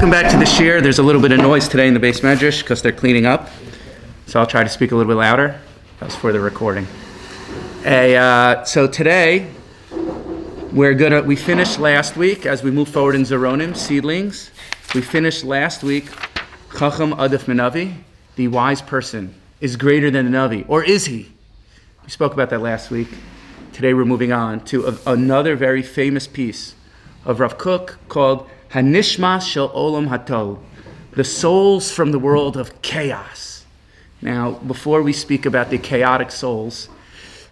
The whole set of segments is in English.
Welcome back to the shir. There's a little bit of noise today in the base medrash because they're cleaning up. So I'll try to speak a little bit louder. That's for the recording. So today, we finished last week as we move forward in Zeronim, seedlings. We finished last week, Chacham Adif Minavi, the wise person is greater than the Navi, or is he? We spoke about that last week. Today we're moving on to another very famous piece of Rav Kook called Hanishmas Shel Olam Hatohu, the souls from the world of chaos. Now, before we speak about the chaotic souls,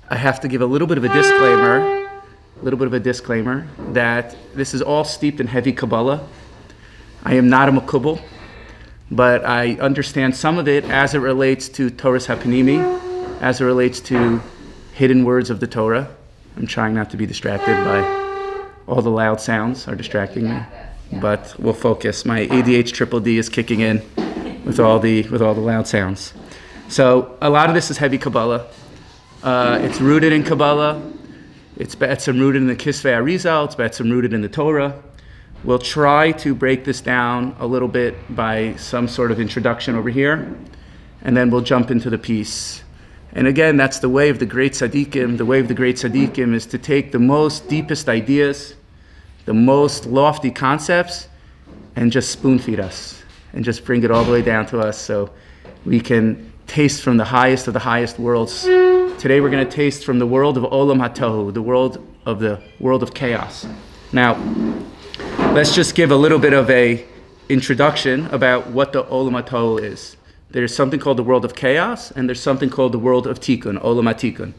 I have to give a little bit of a disclaimer that this is all steeped in heavy Kabbalah. I am not a Makubal, but I understand some of it as it relates to Torah's Hapanimi, as it relates to hidden words of the Torah. I'm trying not to be distracted by all the loud sounds are distracting me. But we'll focus. My ADH triple D is kicking in with all the loud sounds. So a lot of this is heavy Kabbalah. It's rooted in Kabbalah. It's be'etzem rooted in the Kisvei Arizal. It's be'etzem rooted in the Torah. We'll try to break this down a little bit by some sort of introduction over here, and then we'll jump into the piece. And again, that's the way of the great tzaddikim. The way of the great tzaddikim is to take the most deepest ideas, the most lofty concepts, and just spoon feed us and just bring it all the way down to us so we can taste from the highest of the highest worlds. Today we're going to taste from the world of Olam HaTohu, the world of chaos. Now, let's just give a little bit of a introduction about what the Olam HaTohu is. There's something called the world of chaos, and there's something called the world of Tikkun, Olam HaTikkun.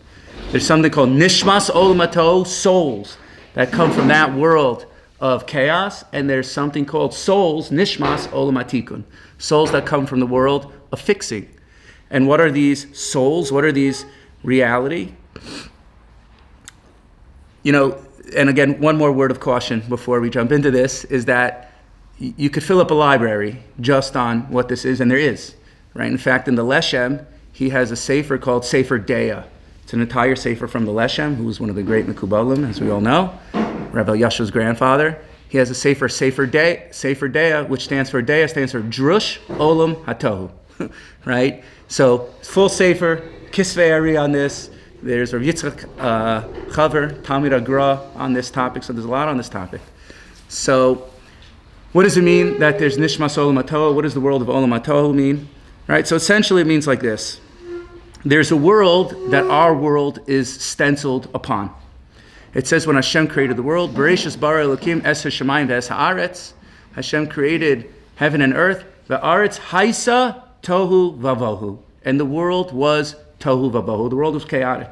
There's something called Nishmas Olam HaTohu, souls that come from that world of chaos, and there's something called souls, Nishmas Olam HaTikkun, souls that come from the world of fixing. And what are these souls? What are these reality? And again, one more word of caution before we jump into this is that you could fill up a library just on what this is, and there is, right? In fact, in the Leshem, he has a sefer called Sefer Deah. It's an entire sefer from the Leshem, who was one of the great Mekubalim, as we all know, Rabbi Yashu's grandfather. He has a sefer Deah, which stands for Drush Olam HaTohu, right? So full sefer, Kisvei Ari on this. There's Rav Yitzchak Chaver, Talmid Agra on this topic. So there's a lot on this topic. So what does it mean that there's Nishmas Olam HaTohu? What does the world of Olam HaTohu mean? Right. So essentially it means like this. There's a world that our world is stenciled upon. It says when Hashem created the world, Bereshis bara Elokim es hashamayim ve'es haaretz, Hashem created heaven and earth, ve'aretz haisa tohu vavohu, and the world was tohu vavohu. The world was chaotic.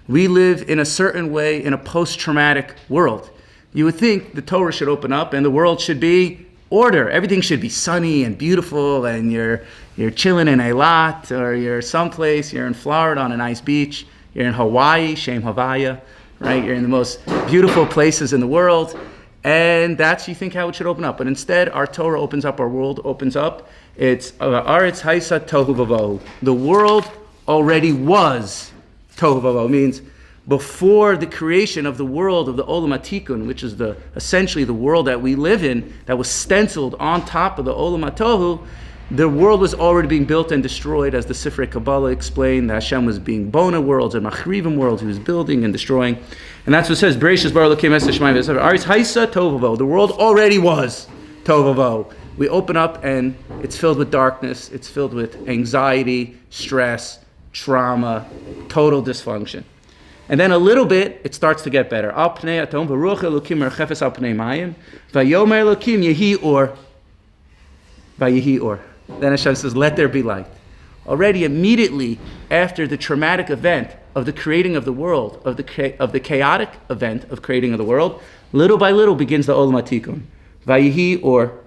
We live in a certain way in a post-traumatic world. You would think the Torah should open up and the world should be order. Everything should be sunny and beautiful, and you're chilling in Eilat, or you're someplace, you're in Florida on a nice beach, you're in Hawaii, Shem Havaya, right? You're in the most beautiful places in the world, and that's, you think, how it should open up. But instead, our Torah opens up, our world opens up. It's Aretz Haisa Tohu Vavohu. The world already was Tohu Vavohu, means before the creation of the world of the Olam HaTikkun, which is essentially the world that we live in, that was stenciled on top of the Olam HaTohu, the world was already being built and destroyed, as the Sifrei Kabbalah explained, that Hashem was being bona worlds and machrivim worlds, he was building and destroying. And that's what it says, Bereshis bara Elokim es hashamayim ve'es haaretz, Aretz haisa tohu vavohu. The world already was tohu vavohu. We open up and it's filled with darkness, it's filled with anxiety, stress, trauma, total dysfunction. And then a little bit, it starts to get better. Al pnei atom v'ruach Elokim merchefes al pnei mayim vayomer Elokim yehi or vayehi or. Then Hashem says, let there be light. Already immediately after the traumatic event of the creating of the world, of the chaotic event of creating of the world, little by little begins the Olam HaTikkun. Vayehi or,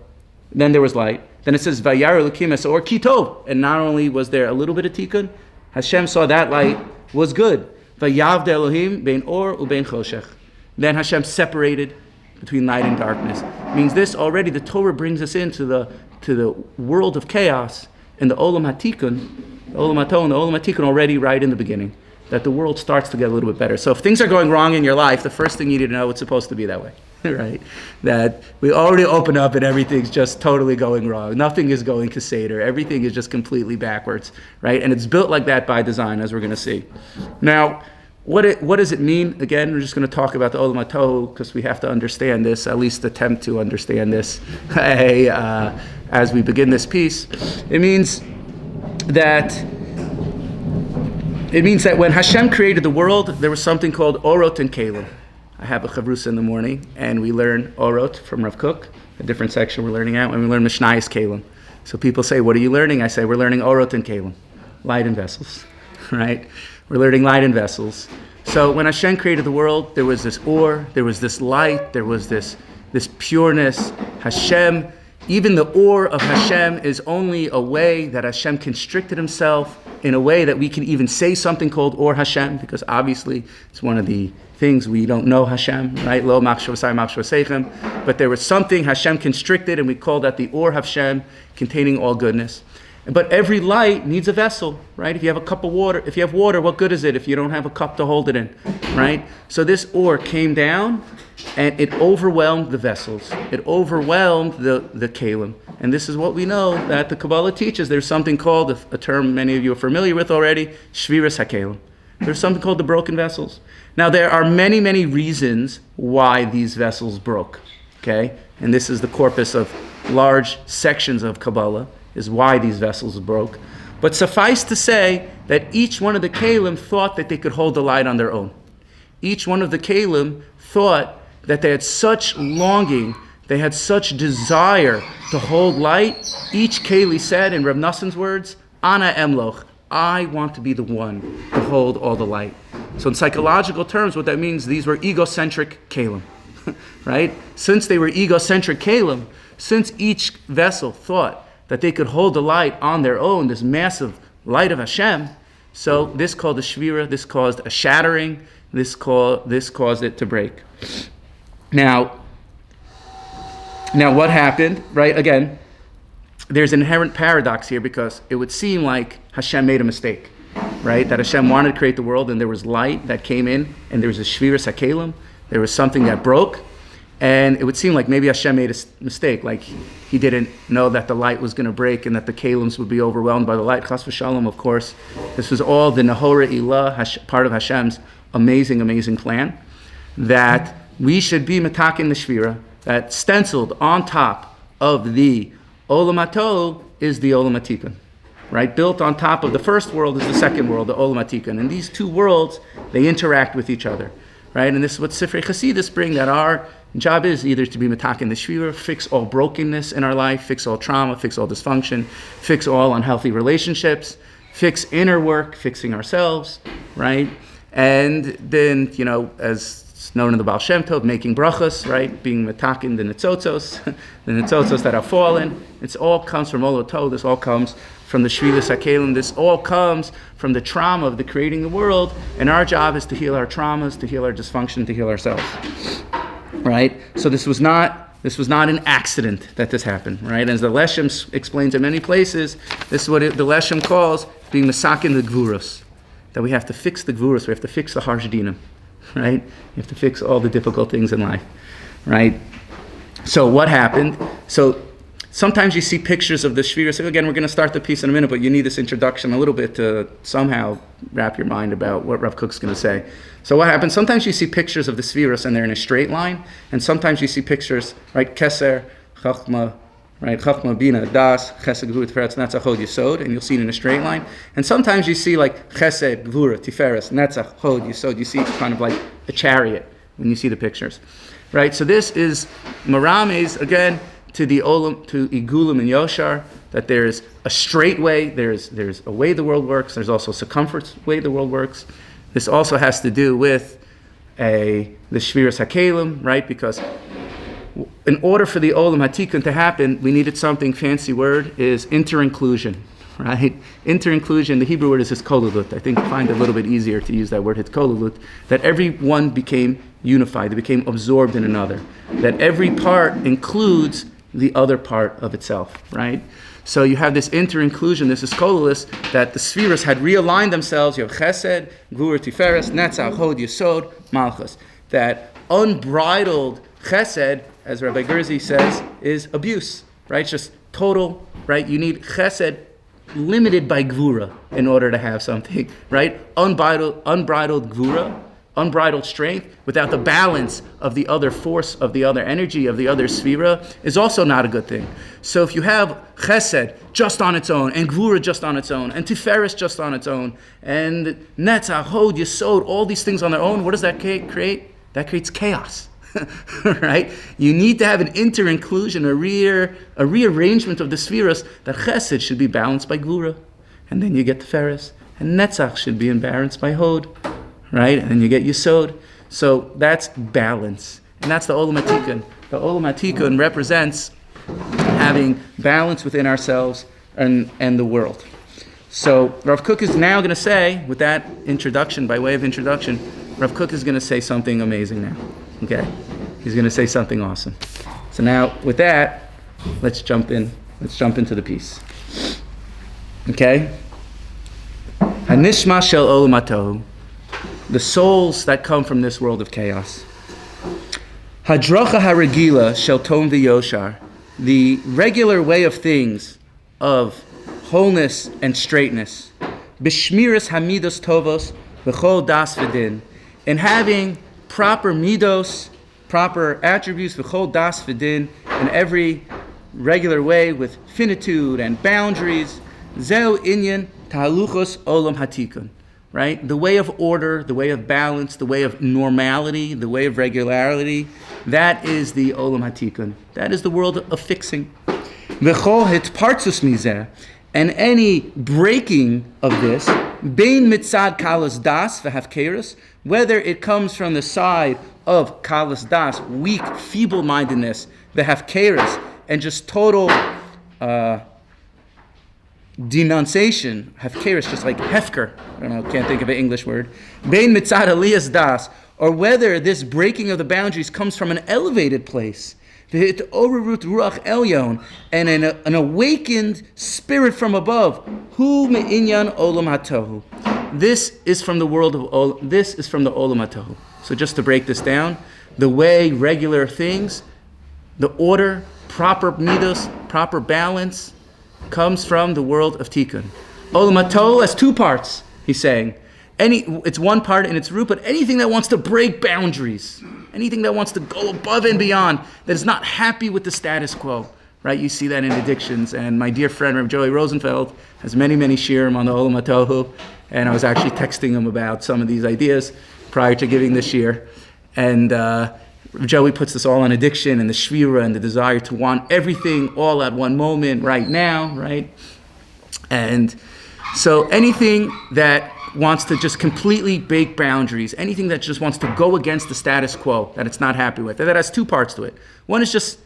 then there was light. Then it says, Vayar Elokim es or ki tov. And not only was there a little bit of Tikkun, Hashem saw that light was good. Vayavd Elohim bein or ubein choshech. Then Hashem separated between light and darkness. It means this already, the Torah brings us into the world of chaos, and the Olam HaTikkun, the Olam HaTohu, and the Olam HaTikkun already right in the beginning, that the world starts to get a little bit better. So if things are going wrong in your life, the first thing you need to know, it's supposed to be that way. right? That we already open up and everything's just totally going wrong. Nothing is going Keseder. Everything is just completely backwards, right? And it's built like that by design, as we're going to see. Now, what does it mean? Again, we're just going to talk about the Olam Tohu because we have to understand this, at least attempt to understand this as we begin this piece. It means that when Hashem created the world, there was something called Orot and Kalim. I have a chavrusa in the morning, and we learn Orot from Rav Kook, a different section we're learning out, and we learn Mishnayos Kalim. So people say, what are you learning? I say, we're learning Orot and Kalim, light and vessels, right? We're learning light and vessels. So when Hashem created the world, there was this or, there was this light, there was this pureness. Hashem, even the or of Hashem is only a way that Hashem constricted himself in a way that we can even say something called or Hashem, because obviously it's one of the things we don't know Hashem, right? Lo machshavasai machshavasechem. But there was something Hashem constricted, and we call that the or Hashem, containing all goodness. But every light needs a vessel, right? If you have a cup of water, if you have water, what good is it if you don't have a cup to hold it in, right? So this or came down, and it overwhelmed the vessels. It overwhelmed the kalim. And this is what we know that the Kabbalah teaches. There's something called, a term many of you are familiar with already, shviras hakelim. There's something called the broken vessels. Now, there are many, many reasons why these vessels broke, okay? And this is the corpus of large sections of Kabbalah, is why these vessels broke. But suffice to say that each one of the kalim thought that they could hold the light on their own. Each one of the kalim thought that they had such longing, they had such desire to hold light. Each keli said, in Rav Nassan's words, Ana emloch, I want to be the one to hold all the light. So in psychological terms, what that means, these were egocentric kalim, right? Since they were egocentric kalim, since each vessel thought that they could hold the light on their own, this massive light of Hashem, so this called a shvira, this caused a shattering, this caused it to break. Now what happened, right? Again, there's an inherent paradox here because it would seem like Hashem made a mistake, right? That Hashem wanted to create the world and there was light that came in and there was a shviras hakelim, there was something that broke, and it would seem like maybe Hashem made a mistake, like he didn't know that the light was going to break and that the kalims would be overwhelmed by the light. Chas v'shalom, of course. This was all the Nahora Ilah, part of Hashem's amazing, amazing plan, that we should be matakin the shvira, that stenciled on top of the Olam Tohu is the Olam Tikkun, right? Built on top of the first world is the second world, the Olam Tikkun. And these two worlds, they interact with each other, right? And this is what Sifrei Chasidus bring, that our job is either to be matakin the shvira, fix all brokenness in our life, fix all trauma, fix all dysfunction, fix all unhealthy relationships, fix inner work, fixing ourselves, right? And then, as it's known in the Baal Shem Tov, making brachas, right? Being matakin the nitzotzos that have fallen. It all comes from Olam Tohu. This all comes from the shviras hakelim. This all comes from the trauma of the creating the world. And our job is to heal our traumas, to heal our dysfunction, to heal ourselves, right? So this was not an accident that this happened, right? As the Leshem explains in many places, this is what the Leshem calls being masakin the gvuros. That we have to fix the gvuros, we have to fix the harsh dinam, right? You have to fix all the difficult things in life, right? So what happened? So sometimes you see pictures of the shvira. So again, we're going to start the piece in a minute, but you need this introduction a little bit to somehow wrap your mind about what Rav Kook's going to say. So what happens? Sometimes you see pictures of the shviras and they're in a straight line, and sometimes you see pictures, right? Keser, Chachma, right? Chachma, Bina, Das, Chesed, Gvura, Tiferet, Netzach, Hod, Yisod, and you'll see it in a straight line. And sometimes you see like Chesed, Gvura, Tiferet, Netzach, Hod, Yisod. You see kind of like a chariot when you see the pictures, right? So this is Marames, again, to the Olam, to Igulim and Yoshar, that there's a straight way, there's a way the world works, there's also a circumference way the world works. This also has to do with the Shviras HaKelim, right? Because in order for the Olam HaTikkun to happen, we needed something, fancy word, is inter-inclusion, right? Inter-inclusion, the Hebrew word is hiskolulut. I think I find it a little bit easier to use that word, hiskolulut, that everyone became unified, they became absorbed in another, that every part includes the other part of itself, right? So you have this inter-inclusion, this is kololus, that the spheres had realigned themselves. You have Chesed, Gvura, Tiferes, Netzach, Hod, Yisod, Malchus. That unbridled Chesed, as Rabbi Gerzi says, is abuse, right? It's just total, right? You need chesed limited by gvura in order to have something, right? Unbridled gvura, unbridled strength without the balance of the other force, of the other energy, of the other sphera is also not a good thing. So if you have chesed just on its own, and gvura just on its own, and tiferes just on its own, and netzach, hod, yesod, all these things on their own, what does that create? That creates chaos. Right? You need to have an inter-inclusion, a rearrangement of the spheres, that chesed should be balanced by gvura. And then you get tiferes. And netzach should be balanced by hod. Right? And then you get yesod. So that's balance. And that's the olam hatikun. The olam hatikun represents having balance within ourselves and the world. So Rav Kook is now going to say, with that introduction, by way of introduction, Rav Kook is going to say something amazing now. Okay? He's going to say something awesome. So now, with that, let's jump in. Let's jump into the piece. Okay? Hanishma shel olam hatohu. The souls that come from this world of chaos. Hadracha haragila shel tom v'yoshar. The regular way of things of wholeness and straightness. B'shmiras hamidos tovos v'chol das v'din. In having proper midos, proper attributes, v'chol das v'din, in every regular way with finitude and boundaries. Zeu inyan tahaluchos olam hatikun. Right? The way of order, the way of balance, the way of normality, the way of regularity, that is the olam hatikun. That is the world of fixing. V'chol hitpartzus mizeh. And any breaking of this, bein mitzad kalas das v'hafkerus, whether it comes from the side of kalas das, weak, feeble-mindedness, v'hafkerus, and just total denunciation, hafkerus, just like hefker, I don't know, can't think of an English word, bein mitzad aliyas das, or whether this breaking of the boundaries comes from an elevated place, v'hit'orerut ruach elyon, and an awakened spirit from above, hu me'inyan olam hatohu. This is from the world of this is from the olam hatohu. So just to break this down, the way regular things, the order, proper midos, proper balance, comes from the world of Tikkun. Olam hatohu has two parts, he's saying. It's one part in its root, but anything that wants to break boundaries, anything that wants to go above and beyond, that is not happy with the status quo, right? You see that in addictions. And my dear friend, Rabbi Joey Rosenfeld, has many shirim on the Olam hatohu, and I was actually texting him about some of these ideas prior to giving this year. And Joey puts this all on addiction and the shvira and the desire to want everything all at one moment, right now, right? And so anything that wants to just completely break boundaries, anything that just wants to go against the status quo, that it's not happy with, that has two parts to it. One is just,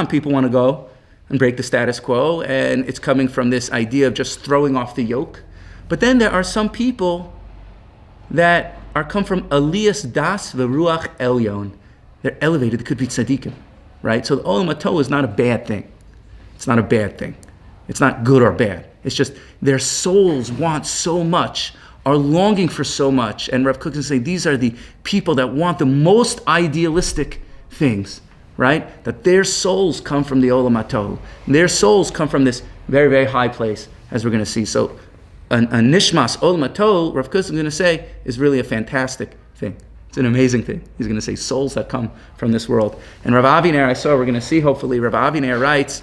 people want to go and break the status quo, and it's coming from this idea of just throwing off the yoke. But then there are some people that come from aliyas das v'ruach elyon. They're elevated, they could be tzaddikim, right? So the olam hatohu is not a bad thing. It's not a bad thing. It's not good or bad. It's just their souls want so much, are longing for so much. And Rav Kook can say these are the people that want the most idealistic things, right? That their souls come from the olam hatohu. Their souls come from this very high place, as we're going to see. So a nishmas olam hatohu, Rav Kook is going to say, is really a fantastic thing. It's an amazing thing. He's going to say souls that come from this world. And Rav Aviner, we're going to see hopefully, Rav Aviner writes,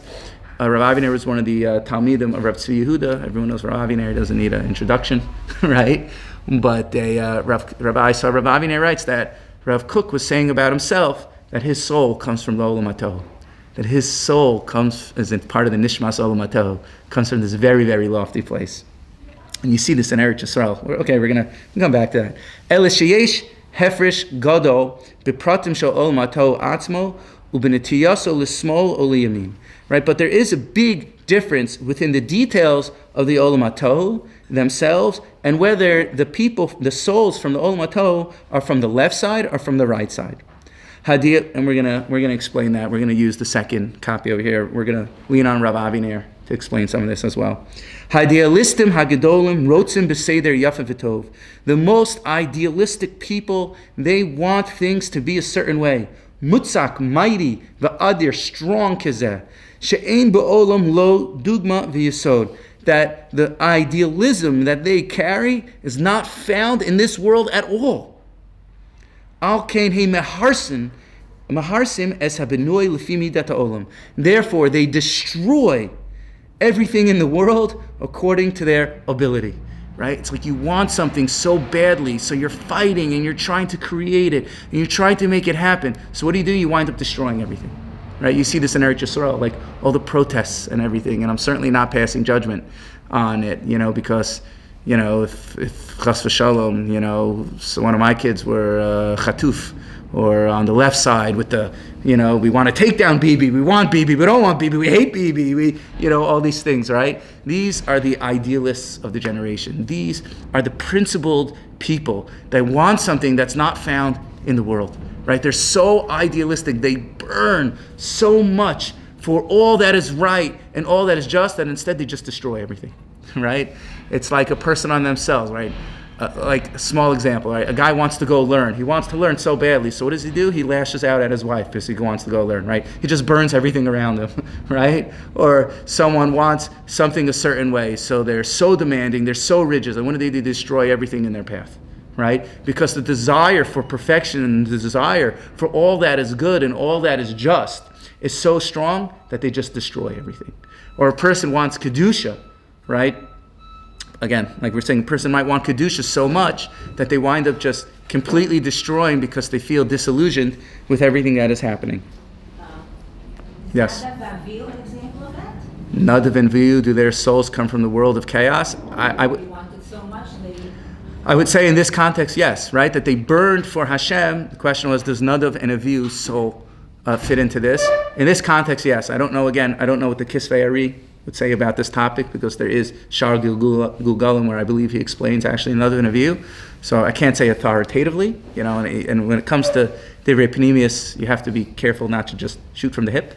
Rav Aviner was one of the Talmidim of Rav Tzvi Yehuda. Everyone knows Rav Aviner, doesn't need an introduction, right? But Rav Aviner writes that Rav Kook was saying about himself that his soul comes from the Olam hatohu. That his soul comes, as in part of the Nishmas Olam hatohu, comes from this very lofty place. And you see this in Eretz Yisrael. Okay, we're going to come back to that. Ele sheyesh hefresh gadol bepratim shel Olam hatohu atzmo ubenetiyaso l'smol o liyamin. Right, but there is a big difference within the details of the Olam hatohu themselves, and whether the people, the souls from the Olam hatohu, are from the left side or from the right side. Hadiyah, and we're gonna explain that. We're gonna use the second copy over here. We're gonna lean on Rav Aviner to explain some of this as well. Hadialistim hagedolim rotzim b'seder yafa v'tov. The most idealistic people, they want things to be a certain way. mutzak, mighty, va'adir, strong kizeh, she'ein ba'olam lo dugma v'yesod, that the idealism that they carry is not found in this world at all. Al kain he meharsim es habenoi lefi midat ha'olam. Therefore, they destroy everything in the world according to their ability. Right? It's like you want something so badly, so you're fighting and you're trying to create it and you're trying to make it happen. So what do? You wind up destroying everything. Right? You see this in Eretz Yisrael, like all the protests and everything. And I'm certainly not passing judgment on it, because, if chas v'shalom, so one of my kids were chatuf, or on the left side with the, we want to take down Bibi, we want Bibi, we don't want Bibi, we hate Bibi, all these things, right? These are the idealists of the generation. These are the principled people that want something that's not found in the world, right? They're so idealistic, they burn so much for all that is right and all that is just, that instead they just destroy everything, right? It's like a person on themselves, right? Like a small example, right? A guy wants to go learn. He wants to learn so badly. So what does he do? He lashes out at his wife because he wants to go learn, right? He just burns everything around him, right? Or someone wants something a certain way. So they're so demanding, they're so rigid. And what do? They destroy everything in their path, right? Because the desire for perfection and the desire for all that is good and all that is just is so strong that they just destroy everything. Or a person wants Kedusha, right? Again, like we're saying, a person might want Kedusha so much that they wind up just completely destroying because they feel disillusioned with everything that is happening. Yes? Nadav and Avihu an example of that? Nadav and Avihu, do their souls come from the world of chaos? They wanted so much, I would say in this context, yes, right? That they burned for Hashem. The question was, does Nadav and Avihu's soul fit into this? In this context, yes. I don't know what the Kisvei Ari would say about this topic, because there is Shar Gulgalim where I believe he explains actually another view. So I can't say authoritatively, and when it comes to Divrei Pnimius, you have to be careful not to just shoot from the hip,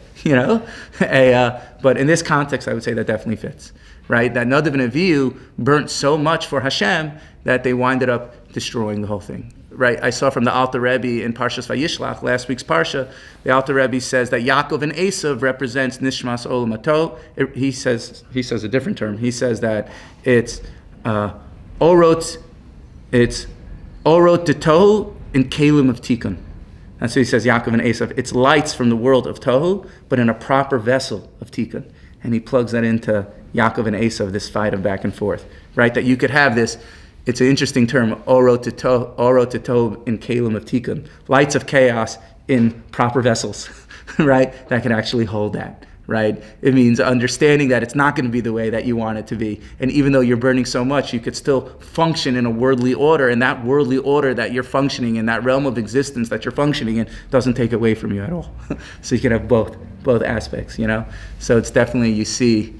but in this context, I would say that definitely fits, right? That Nadav and Avihu burnt so much for Hashem that they winded up destroying the whole thing. Right, I saw from the Alter Rebbe in Parshas Vayishlach, last week's Parsha, the Alter Rebbe says that Yaakov and Esav represents Nishmas Olam Hato. He says a different term. He says that it's Orot de Tohu in Kalim of Tikkun. That's what he says, Yaakov and Esav. It's lights from the world of Tohu, but in a proper vessel of Tikkun. And he plugs that into Yaakov and Esav, this fight of back and forth. Right, that you could have this. It's an interesting term, oro to toh in kalim of tikkun, lights of chaos in proper vessels, right? That can actually hold that, right? It means understanding that it's not going to be the way that you want it to be. And even though you're burning so much, you could still function in a worldly order, and that worldly order that you're functioning in, that realm of existence that you're functioning in, doesn't take away from you at all. So you can have both aspects, So it's definitely, you see,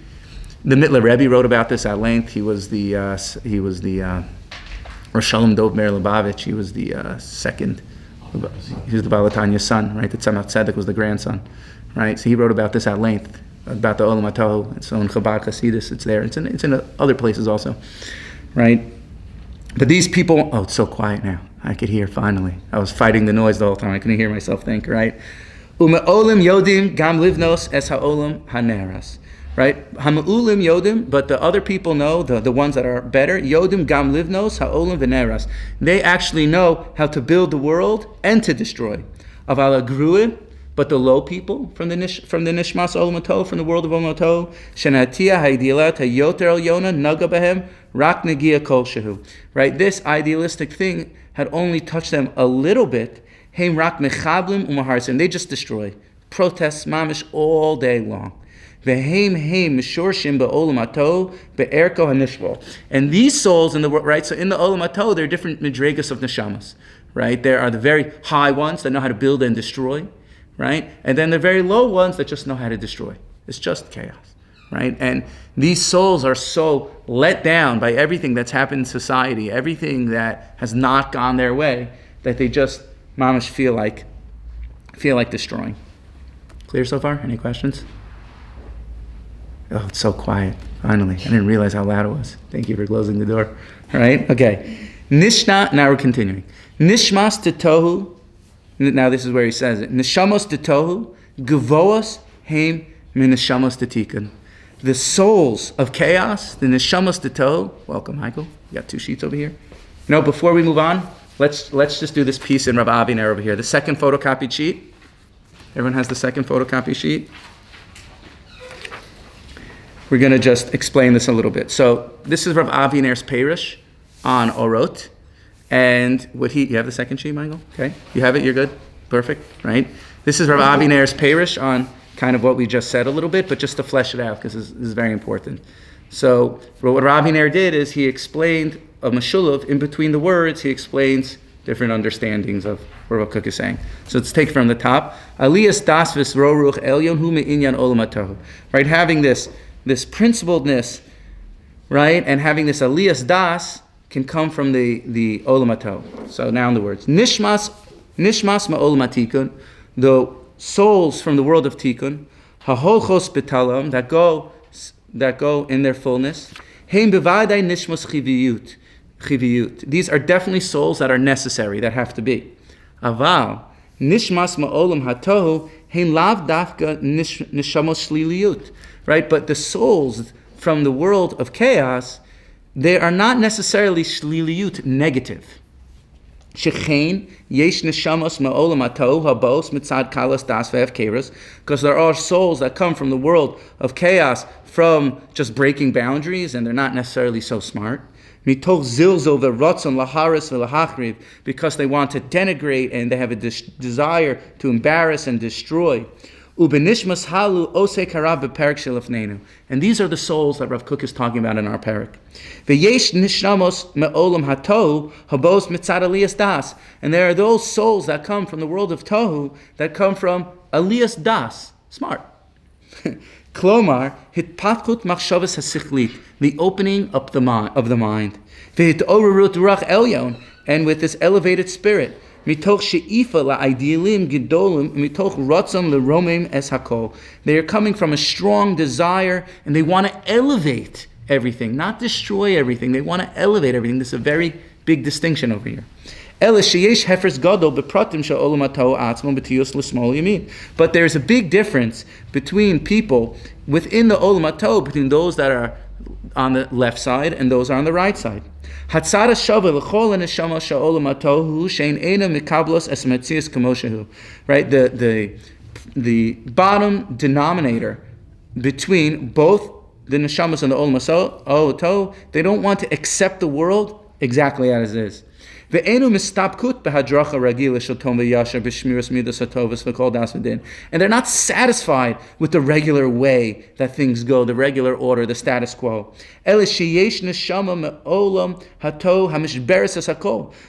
the Mittler Rebbe wrote about this at length. He was the Rosh Shalom Dov Meir Lubavitch. He was the second. He was the Baal HaTanya's son, right? The Tzemach Tzedek was the grandson, right? So he wrote about this at length, about the Olam HaTohu. And so in Chabad Hasidus, it's there. It's in other places also, right? But these people, it's so quiet now. I could hear finally. I was fighting the noise the whole time. I couldn't hear myself think, right? Ume'olim yodim gam livnos es ha'olam haneras. Right? Hama'ulim yodim, but the other people know, the ones that are better, yodim gam livnos ha'olam v'neras. They actually know how to build the world and to destroy. Aval agruim, but the low people from the nishmas olam hato, from the world of olam hato, shenatia ha'ideilat ha'yoter el yona naga behem rak negia kol shehu. Right? This idealistic thing had only touched them a little bit. Heim rak mechablim umaharsim. They just destroy. Protests mamish all day long. And these souls in the world, right? So in the Olam Hato, there are different midregas of neshamas, right? There are the very high ones that know how to build and destroy, right? And then the very low ones that just know how to destroy. It's just chaos, right? And these souls are so let down by everything that's happened in society, everything that has not gone their way, that they just, mamish, feel like destroying. Clear so far? Any questions? Oh, it's so quiet. Finally. I didn't realize how loud it was. Thank you for closing the door. All right? Okay. Now we're continuing. Nishmas to Tohu Now this is where he says it. Neshamos de Tohu, Gavoas heim min neshamos de Tikkun. The souls of chaos, the neshamos de Tohu. Welcome, Michael. You got 2 sheets over here. No, before we move on, let's just do this piece in Rav Aviner over here. The second photocopied sheet. Everyone has the second photocopy sheet. We're going to just explain this a little bit. So this is Rav Aviner's Parish on Orot. And you have the second sheet, Michael? Okay. You have it? You're good? Perfect, right? This is Rav Aviner's Parish on kind of what we just said a little bit, but just to flesh it out, because this is very important. So what Rav Aviner did is he explained a mashulav in between the words. He explains different understandings of what Rav Kook is saying. So let's take from the top. Aliyas das v'sroruch elyon hu me'inyan olam hatohu. Right, having this principledness, right, and having this aliyas das can come from the olam hatohu. So now in the words, nishmas ma'olam hatikun, the souls from the world of Tikkun, haholchos betalam, that go in their fullness, heim bevadai nishmas chiviyut. These are definitely souls that are necessary, that have to be. Aval, nishmas ma'olam hatohu, hein lav dafka nishamos shliliyut. Right? But the souls from the world of chaos, they are not necessarily shliliyut, negative. Shechein yesh neshamos ma'olam hatohu habos mitzad kalas das ve'efkeros, because there are souls that come from the world of chaos, from just breaking boundaries, and they're not necessarily so smart. Mitoch zilzol ve'rotzon laharis ve'lahachriv, because they want to denigrate and they have a desire to embarrass and destroy. Ubenishmas halu ose karav beperik shelafneinu, and these are the souls that Rav Kook is talking about in our parak. Ve'yesh nishamos me'olam hatohu habos mitzad aliyas das, and there are those souls that come from the world of tohu, that come from aliyas das, smart. Klomar hitpatkut machshavas hasichlit, the opening up of the mind. Ve'hitorurut ruach elyon, and with this elevated spirit. Mitoch she'ifa la'idealim gedolim, mitoch rotzon leromim es hakol. They are coming from a strong desire, and they want to elevate everything, not destroy everything. They want to elevate everything. This is a very big distinction over here. But there's a big difference between people within the olam hatohu, between those that are on the left side and those are on the right side. Right, the bottom denominator between both the neshamas and the olam hatohu, they don't want to accept the world exactly as it is. And they're not satisfied with the regular way that things go, the regular order, the status quo.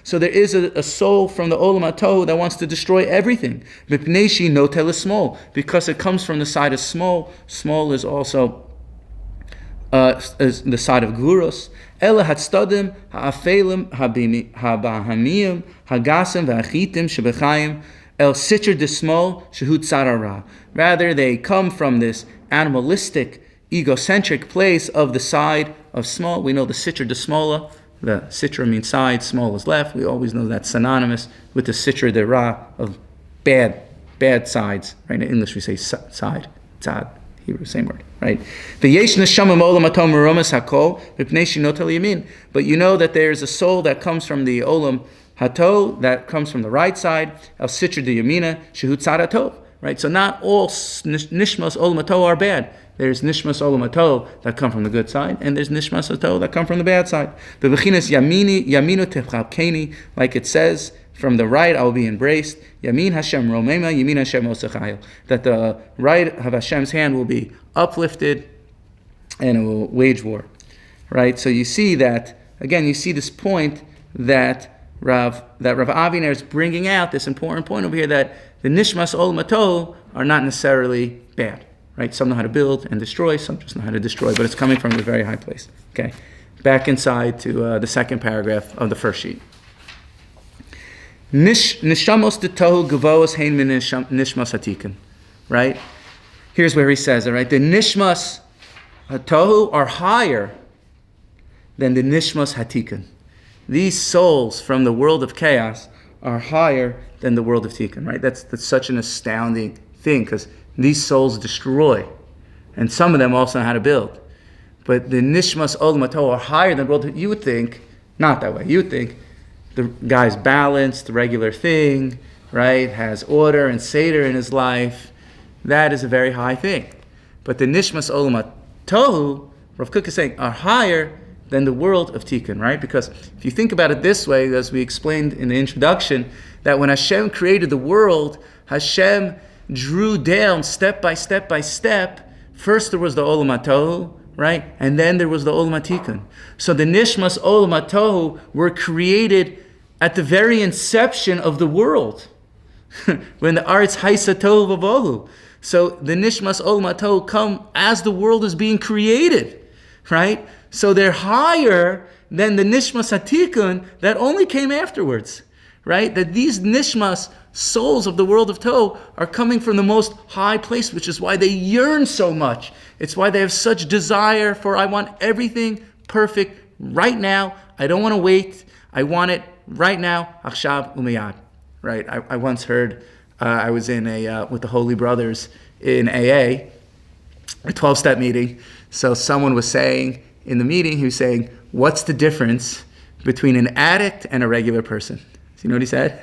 So there is a soul from the olam hatohu that wants to destroy everything. Because it comes from the side of small. Small is also is the side of Guros. Ela hatstadim ha'afelim habahamiyim hagasim v'achitim shebechayim el sitr desmol shehut tzarara. Rather, they come from this animalistic, egocentric place of the side of small. We know the sitr desmola. The sitra means side, small is left. We always know that's synonymous with the sitra de ra of bad sides. Right? In English we say side, tzad. Hebrew, same word, right? But you know that there's a soul that comes from the olam hatohu, that comes from the right side, el sitra de yamina, shehut tzad hatov, right? So not all nishmas olam hatohu are bad. There's nishmas olam hatohu that come from the good side, and there's nishmas hatohu that come from the bad side. But bechinas yaminu techalkeni, like it says, from the right I will be embraced. Yamin Hashem Romema, Yamin Hashem Osachayil. That the right of Hashem's hand will be uplifted and it will wage war. Right? So you see that, again, you see this point that Rav Aviner is bringing out, this important point over here, that the Nishmas Olam hatohu are not necessarily bad. Right? Some know how to build and destroy, some just know how to destroy, but it's coming from a very high place. Okay? Back inside to the second paragraph of the first sheet. Nishamos de tohu gavoas hein min nishmas hatikkun. Right? Here's where he says it, right? The nishmas hatohu are higher than the nishmas hatikkun. These souls from the world of chaos are higher than the world of Tikkun, right? That's such an astounding thing, because these souls destroy, and some of them also know how to build. But the Nishmas Olam Tohu are higher than the world. You would think, not that way. You would think the guy's balanced, the regular thing, right? Has order and Seder in his life. That is a very high thing. But the Nishmas Olam Tohu, Rav Kook is saying, are higher than the world of Tikkun, right? Because if you think about it this way, as we explained in the introduction, that when Hashem created the world, Hashem drew down step by step by step. First there was the Olam Tohu, right? And then there was the Olam Tikkun. So the Nishmas Olam Tohu were created at the very inception of the world, when the Aretz Haisa Tohu Vavohu. So the Nishmas Olam Tohu come as the world is being created, right? So they're higher than the Nishmas HaTikkun that only came afterwards, right? That these Nishmas, souls of the world of Tohu, are coming from the most high place, which is why they yearn so much. It's why they have such desire for, I want everything perfect right now. I don't want to wait. I want it right now. Achshav umiyad, right? I once heard, I was in with the Holy Brothers in AA, a 12-step meeting. So someone was saying, in the meeting, he was saying, what's the difference between an addict and a regular person? So you know what he said?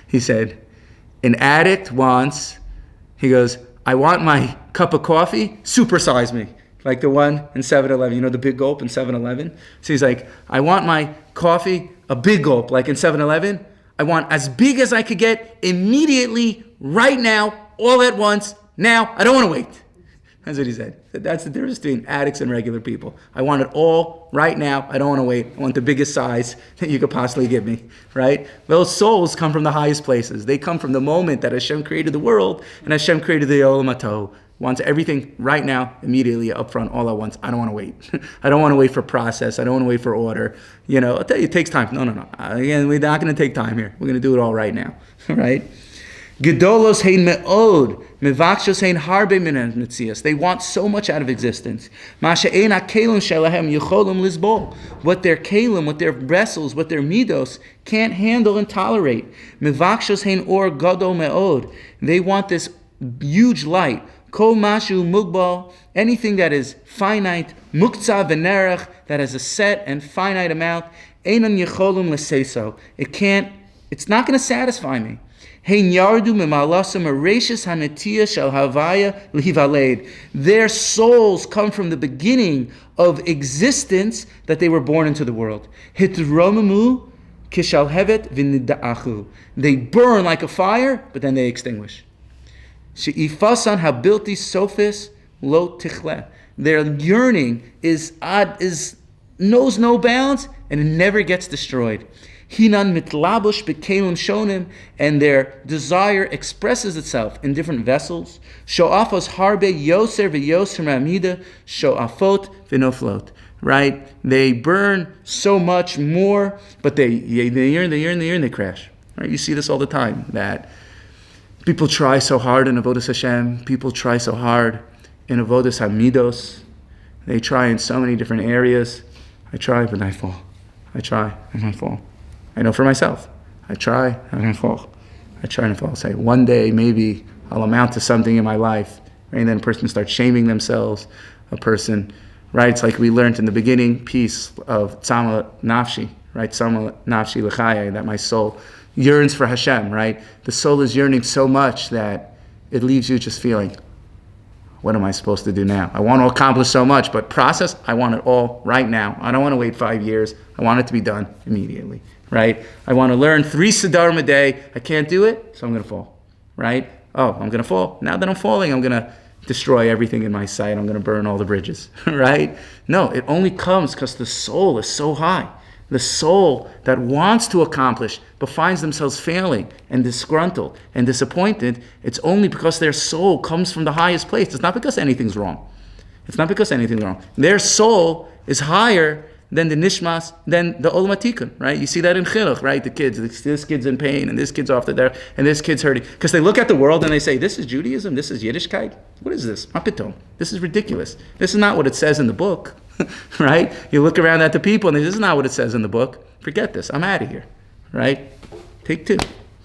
He said, an addict wants, he goes, I want my cup of coffee, supersize me. Like the one in 7-Eleven, you know the big gulp in 7-Eleven? So he's like, I want my coffee, a big gulp, like in 7-Eleven. I want as big as I could get immediately, right now, all at once, now. I don't want to wait. That's what he said. That's the difference between addicts and regular people. I want it all right now. I don't want to wait. I want the biggest size that you could possibly give me, right? Those souls come from the highest places. They come from the moment that Hashem created the world and Hashem created the Olam Tohu. Wants everything right now, immediately, up front, all at once. I don't want to wait. I don't want to wait for process. I don't want to wait for order. You know, I'll tell you, it takes time. No. Again, we're not going to take time here. We're going to do it all right now, right? Gedolos hein me'od, mevakshos hein harbe min metzias. They want so much out of existence. Masha ein ha'kelim shelahem yicholim lizbol. What their kelim, what their vessels, what their midos can't handle and tolerate. Mevakshos hein or gadol me'od. They want this huge light. Kol mashu mugbal. Anything that is finite. Muktzah v'nerach. That has a set and finite amount. Einon yicholim l'seiso. It's not going to satisfy me. Their souls come from the beginning of existence that they were born into the world. They burn like a fire, but then they extinguish. Their yearning knows no bounds, and it never gets destroyed. Hinan mitlabush bekelim shonim, and their desire expresses itself in different vessels. Sho'afos harbe yoser v'yoser ma'amida sho'afot v'noflot. Right? They burn so much more, but they yearn, they crash. Right? You see this all the time, that people try so hard in Avodas Hashem, people try so hard in Avodas Hamidos. They try in so many different areas. I try, but I fall. I try, and I fall. I know for myself. I try, and I fall. I try and fall. Say, one day, maybe I'll amount to something in my life. Right? And then a person starts shaming themselves. A person, right? It's like we learned in the beginning piece of Tzama Nafshi, right? Tzama Nafshi L'chaya, that my soul yearns for Hashem, right? The soul is yearning so much that it leaves you just feeling, what am I supposed to do now? I want to accomplish so much, but process, I want it all right now. I don't want to wait 5 years. I want it to be done immediately. Right? I want to learn 3 Siddharim a day. I can't do it, so I'm going to fall. Right? Oh, I'm going to fall. Now that I'm falling, I'm going to destroy everything in my sight. I'm going to burn all the bridges. Right? No, it only comes because the soul is so high. The soul that wants to accomplish but finds themselves failing and disgruntled and disappointed, it's only because their soul comes from the highest place. It's not because anything's wrong. It's not because anything's wrong. Their soul is higher than the nishmas, than the olam tikkun, right? You see that in chinuch, right? The kids, this kid's in pain, and this kid's off there, and this kid's hurting. Because they look at the world and they say, this is Judaism, this is Yiddishkeit. What is this? Mapitom. This is ridiculous. This is not what it says in the book, right? You look around at the people and this is not what it says in the book. Forget this. I'm out of here, right? take 2,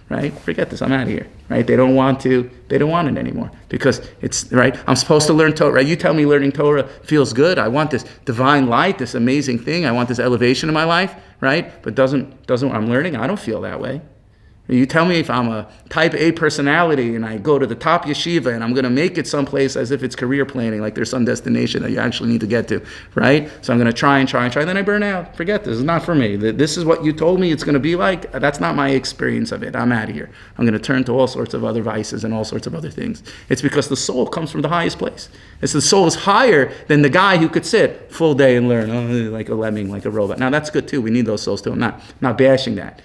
right? Forget this, I'm out of here, right? They don't want it anymore because it's, right? I'm supposed to learn Torah, right? You tell me learning Torah feels good. I want this divine light, this amazing thing. I want this elevation in my life, right? But doesn't I'm learning, I don't feel that way. You tell me if I'm a type A personality and I go to the top yeshiva and I'm going to make it someplace as if it's career planning, like there's some destination that you actually need to get to, right? So I'm going to try, and then I burn out. Forget this. It's not for me. This is what you told me it's going to be like. That's not my experience of it. I'm out of here. I'm going to turn to all sorts of other vices and all sorts of other things. It's because the soul comes from the highest place. It's the soul is higher than the guy who could sit full day and learn like a lemming, like a robot. Now that's good too. We need those souls too. I'm not bashing that,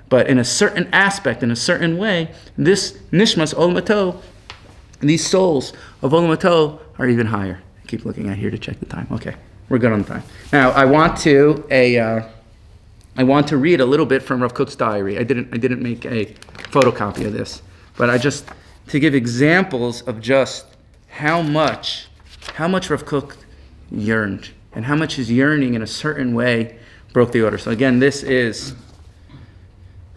But in a certain aspect, in a certain way, this nishmas olam hato, these souls of olam hato are even higher. I keep looking at here to check the time. Okay, we're good on time. Now I want to read a little bit from Rav Kook's diary. I didn't make a photocopy of this, but to give examples of just how much Rav Kook yearned and how much his yearning in a certain way broke the order. So again, this is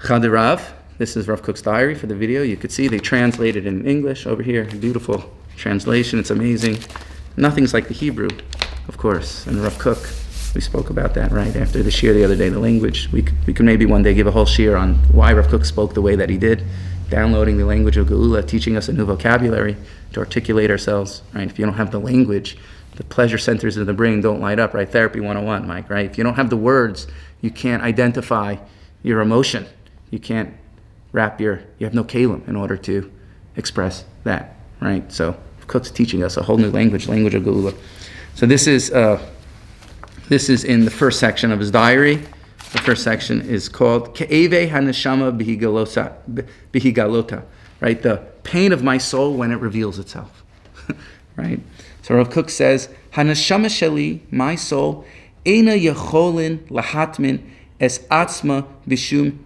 Chadirav. This is Rav Kook's diary for the video. You could see they translated in English over here. Beautiful translation. It's amazing. Nothing's like the Hebrew, of course. And Rav Kook, we spoke about that right after the shir the other day. The language. We could maybe one day give a whole shir on why Rav Kook spoke the way that he did, downloading the language of Geula, teaching us a new vocabulary to articulate ourselves. Right? If you don't have the language, the pleasure centers of the brain don't light up. Right? Therapy 101, Mike. Right? If you don't have the words, you can't identify your emotion. You can't you have no kalim in order to express that, right? So Kook's teaching us a whole new language of Geula. So this is in the first section of his diary. The first section is called Ke'eve HaNeshama Bihigalota, right? The pain of my soul when it reveals itself, right? So Rav Kook says, HaNeshama Sheli, my soul, Eina Yecholin Lahatmin Es atzma bishum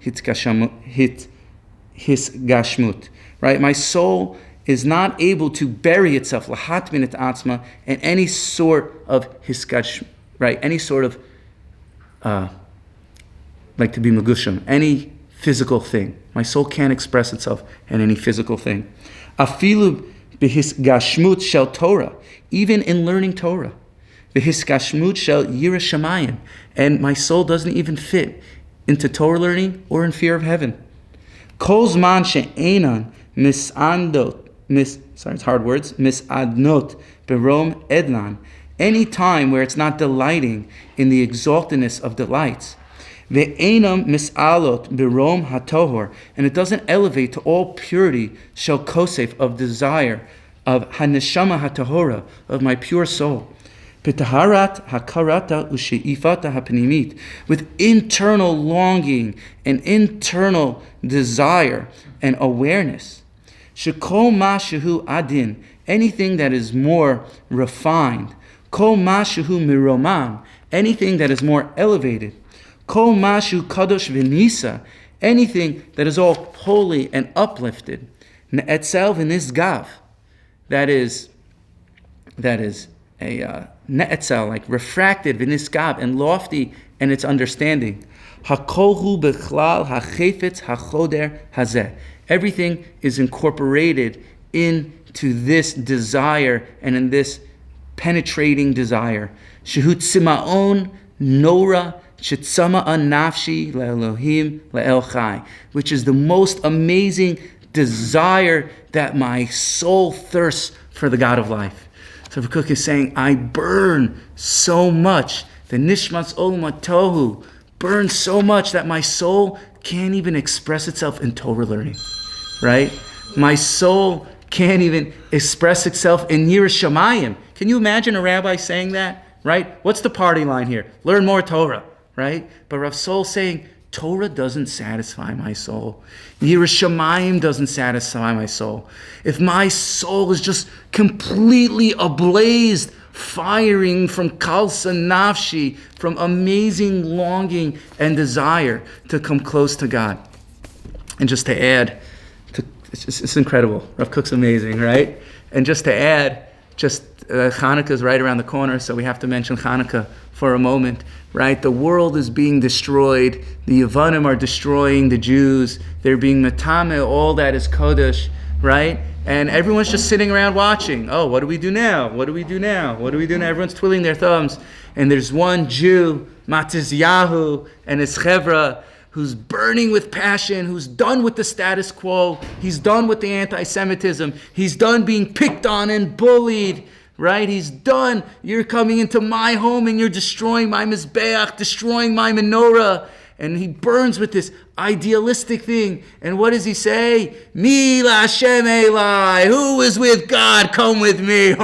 hisgashmut. Right? My soul is not able to bury itself, lahatmin et atzma, in any sort of hisgashmut, right? Any sort of, like to be megusham, any physical thing. My soul can't express itself in any physical thing. Afilu bihisgashmut shel Torah, even in learning Torah. V'hiskashmut shel yira shamayim, and my soul doesn't even fit into Torah learning or in fear of heaven. Kol zman she'enan misadnot berom edlan, any time where it's not delighting in the exaltedness of delights. Ve'enam misalot berom hatohor, and it doesn't elevate to all purity shel kosef, of desire, of haneshama hatahora, of my pure soul. Pitaharat hakarata usheifata hapnimit, with internal longing and internal desire and awareness. Shekol ma shehu adin, anything that is more refined. Kol ma shehu miromam, anything that is more elevated. Kol ma shehu kadosh v'nisa, anything that is all holy and uplifted. Ne'etzel v'nisgav, that is a ne'etzel, like refracted, v'niskav, and lofty in its understanding. Hakolhu bechlal hachefetz hachoder hazeh. Everything is incorporated into this desire and in this penetrating desire. Shehut simaon nora shetzama'a nafshi le'elohim le'el chai, which is the most amazing desire that my soul thirsts for the God of life. So Rav Kook is saying, I burn so much. The nishmas olam tohu burns so much that my soul can't even express itself in Torah learning, right? My soul can't even express itself in Yiras Shamayim. Can you imagine a rabbi saying that, right? What's the party line here? Learn more Torah, right? But Rav Soul saying, Torah doesn't satisfy my soul. Yiras Shamayim doesn't satisfy my soul. If my soul is just completely ablazed, firing from kalsa nafshi, from amazing longing and desire to come close to God. And just to add, it's incredible. Rav Kook's amazing, right? And just to add just Chanukah is right around the corner, so we have to mention Chanukah for a moment, right? The world is being destroyed. The Yevanim are destroying the Jews. They're being metame, all that is Kodesh, right? And everyone's just sitting around watching. Oh, what do we do now? What do we do now? What do we do now? Everyone's twiddling their thumbs. And there's one Jew, Matizyahu, and his chevra, who's burning with passion, who's done with the status quo. He's done with the anti-Semitism. He's done being picked on and bullied, right? He's done. You're coming into my home and you're destroying my Mizbeach, destroying my menorah. And he burns with this idealistic thing. And what does he say? Mi Lashem Elai. Who is with God? Come with me.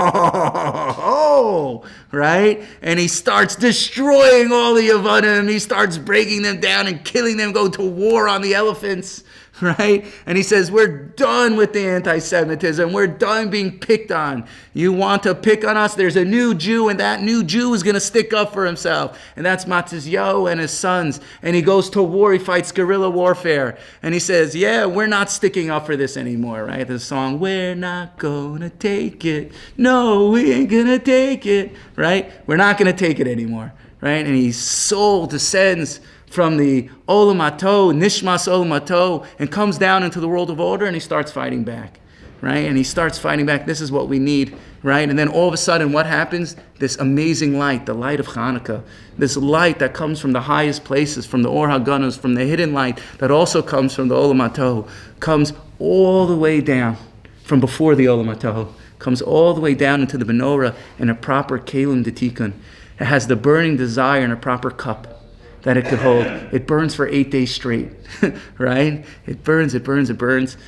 Right? And he starts destroying all the Yevanim. He starts breaking them down and killing them, go to war on the elephants. Right? And he says, we're done with the anti-Semitism. We're done being picked on. You want to pick on us? There's a new Jew, and that new Jew is going to stick up for himself. And that's Matizyahu and his sons. And he goes to war. He fights guerrilla warfare. And he says, yeah, we're not sticking up for this anymore. Right? The song, we're not going to take it. No, we ain't going to take it. Right? We're not going to take it anymore. Right? And his soul descends from the Olam Hato, Nishmas Olam Hato, and comes down into the world of order, and he starts fighting back, right? And he starts fighting back. This is what we need, right? And then all of a sudden, what happens? This amazing light, the light of Chanukah, this light that comes from the highest places, from the Or HaGanuz, from the hidden light, that also comes from the Olam Hato, comes all the way down from before the Olam Hato, comes all the way down into the menorah in a proper kelim de Tikkun. It has the burning desire in a proper cup that it could hold. It burns for 8 days straight, right? It burns, it burns, it burns.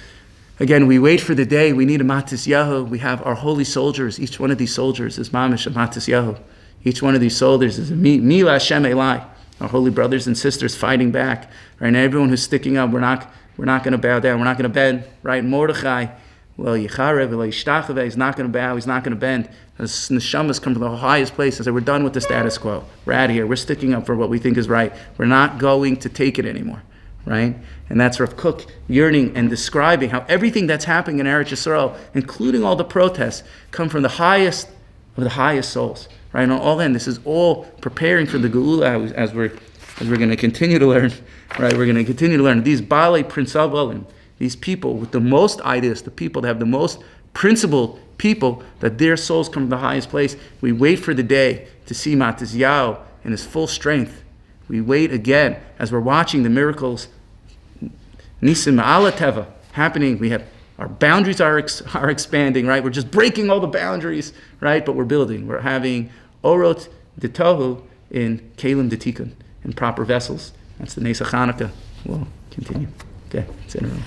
Again, we wait for the day. We need a Matizyahu. We have our holy soldiers. Each one of these soldiers is Mamish, a Matizyahu. Each one of these soldiers is a Mila Hashem Elai. Our holy brothers and sisters fighting back, right? And everyone who's sticking up, we're not going to bow down. We're not going to bend, right? Mordechai, well, Yecharev, Yishtachave, he's not going to bow. He's not going to bend. The neshamas come from the highest place and say, we're done with the status quo. We're out of here. We're sticking up for what we think is right. We're not going to take it anymore, right? And that's Rav Kook yearning and describing how everything that's happening in Eretz Yisrael, including all the protests, come from the highest of the highest souls, right? And on all end, this is all preparing for the Geula as we're going to continue to learn, right? We're going to continue to learn. These Baalei Prinsav, these people with the most ideas, the people that have the most principled people, that their souls come from the highest place. We wait for the day to see Matizyahu in his full strength. We wait again as we're watching the miracles Nisim Ala Teva happening. We have our boundaries are expanding, right? We're just breaking all the boundaries, right? But we're building. We're having Orot de Tohu in Kelim de Tikkun, in proper vessels. That's the Nesa Chanukah. We'll continue. Okay, it's in a room.